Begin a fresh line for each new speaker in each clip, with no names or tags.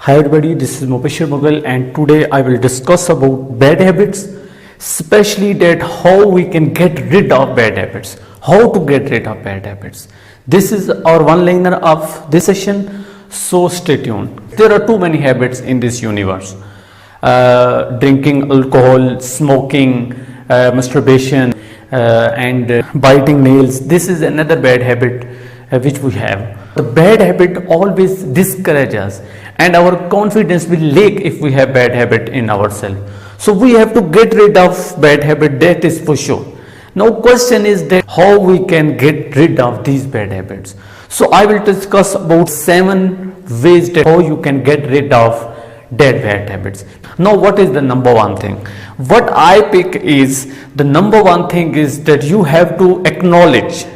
Hi everybody, this is Mobashir Mughal and today I will discuss about bad habits, especially that how we can get rid of bad habits, how to get rid of bad habits. This is our one-liner of this session, so stay tuned. There are too many habits in this universe. Drinking alcohol, smoking, masturbation and biting nails. This is another bad habit which we have. The bad habit always discourages us and our confidence will lack if we have bad habit in ourselves. So we have to get rid of bad habit, that is for sure. Now question is that how we can get rid of these bad habits. So I will discuss about 7 ways that how you can get rid of dead bad habits. Now what is the number one thing? What I pick is the number one thing is that you have to acknowledge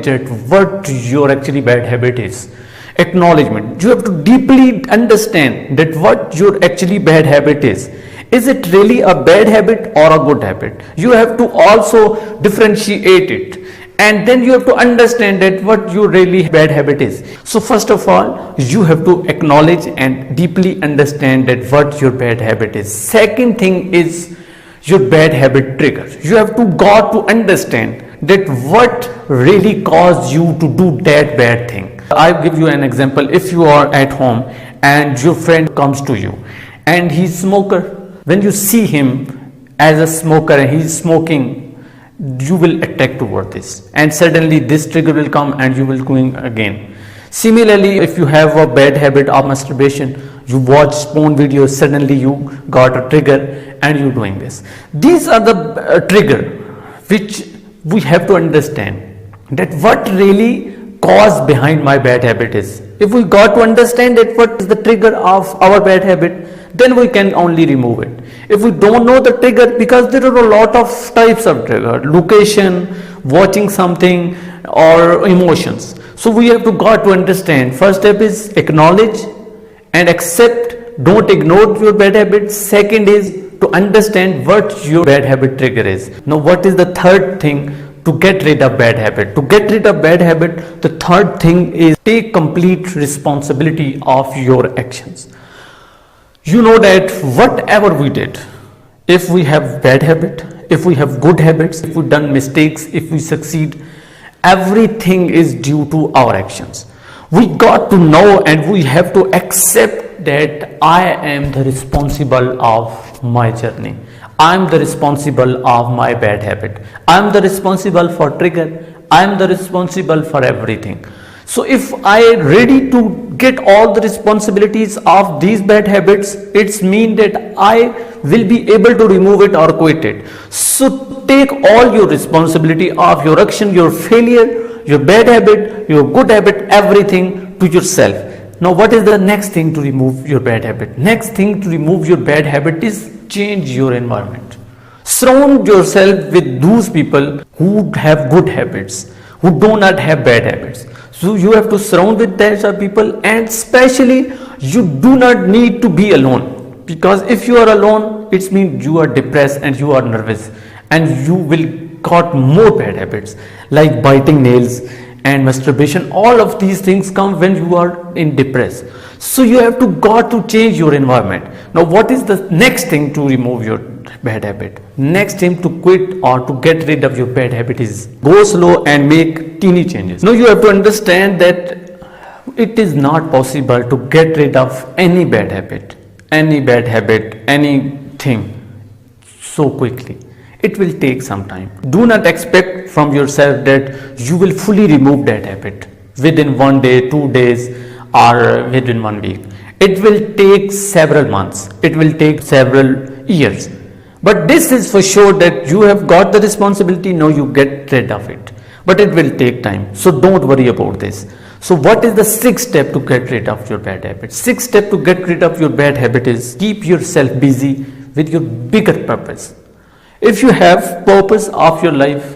that what your actually bad habit is. Acknowledgement. You have to deeply understand that what your actually bad habit is. Is it really a bad habit or a good habit? You have to also differentiate it. And then you have to understand that what your really bad habit is. So first of all, you have to acknowledge and deeply understand that what your bad habit is. Second thing is your bad habit trigger. You have to got to understand that what really caused you to do that bad thing. I'll give you an example. If you are at home and your friend comes to you and he's a smoker, when you see him as a smoker and he's smoking, you will attack toward this and suddenly this trigger will come and you will going again. Similarly, if you have a bad habit of masturbation, you watch porn videos, suddenly you got a trigger and you're doing this. These are the trigger which we have to understand that what really cause behind my bad habit is. If we got to understand that what is the trigger of our bad habit, then we can only remove it. If we don't know the trigger, because there are a lot of types of trigger, location, watching something or emotions. So we have to got to understand. First step is acknowledge and accept, don't ignore your bad habit. Second is to understand what your bad habit trigger is. Now what is the third thing to get rid of bad habit? To get rid of bad habit, the third thing is take complete responsibility of your actions. You know that whatever we did, if we have bad habit, if we have good habits, if we done mistakes, if we succeed, everything is due to our actions. We got to know and we have to accept that I am the responsible of my journey. I am the responsible of my bad habit. I am the responsible for trigger. I am the responsible for everything. So if I ready to get all the responsibilities of these bad habits, it's mean that I will be able to remove it or quit it. So take all your responsibility of your action, your failure, your bad habit, your good habit, everything to yourself. Now what is the next thing to remove your bad habit? Next thing to remove your bad habit is change your environment. Surround yourself with those people who have good habits, who do not have bad habits. So you have to surround with those people, and especially you do not need to be alone, because if you are alone, it means you are depressed and you are nervous and you will got more bad habits like biting nails and masturbation. All of these things come when you are in depressed. So you have to got to change your environment. Now what is the next thing to remove your bad habit? Next thing to quit or to get rid of your bad habit is go slow and make teeny changes. Now you have to understand that it is not possible to get rid of any bad habit, anything so quickly. It will take some time. Do not expect from yourself that you will fully remove that habit within 1 day, 2 days or within 1 week. It will take several months. It will take several years. But this is for sure that you have got the responsibility. Now you get rid of it. But it will take time. So don't worry about this. So what is the 6th step to get rid of your bad habit? 6th step to get rid of your bad habit is keep yourself busy with your bigger purpose. If you have purpose of your life,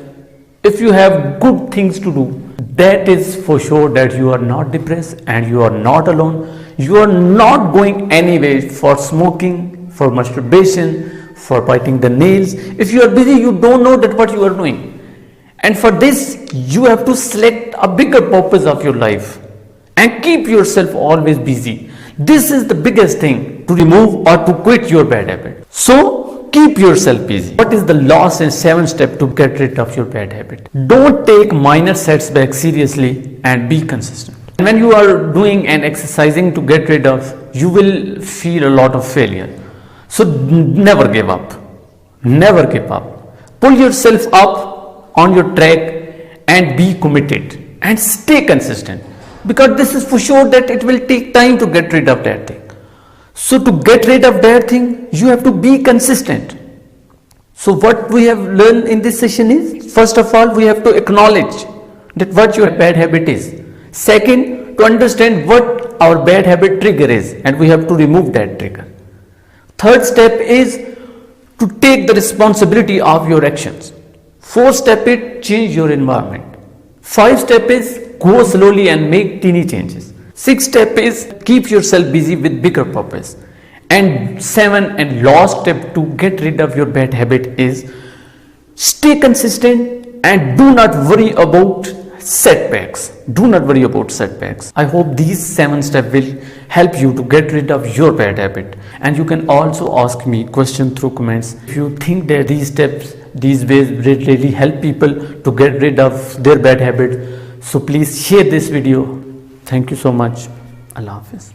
if you have good things to do, that is for sure that you are not depressed and you are not alone. You are not going anywhere for smoking, for masturbation, for biting the nails. If you are busy, you don't know that what you are doing. And for this, you have to select a bigger purpose of your life. and keep yourself always busy. This is the biggest thing to remove or to quit your bad habit. So keep yourself busy. What is the last and seventh step to get rid of your bad habit? Don't take minor setbacks seriously and be consistent. When you are doing and exercising to get rid of, you will feel a lot of failure. So never give up. Never give up. Pull yourself up on your track and be committed and stay consistent, because this is for sure that it will take time to get rid of that thing. So to get rid of that thing, you have to be consistent. So what we have learned in this session is, first of all, we have to acknowledge that what your bad habit is. Second, to understand what our bad habit trigger is, and we have to remove that trigger. Third step is to take the responsibility of your actions. Fourth step is change your environment. Five step is go slowly and make teeny changes. Sixth step is keep yourself busy with bigger purpose. And seven and last step to get rid of your bad habit is stay consistent and do not worry about setbacks. Do not worry about setbacks. I hope these 7 steps will help you to get rid of your bad habit. And you can also ask me question through comments. If you think that these steps, these ways will really help people to get rid of their bad habit, so please share this video. Thank you so much. Allah Hafiz.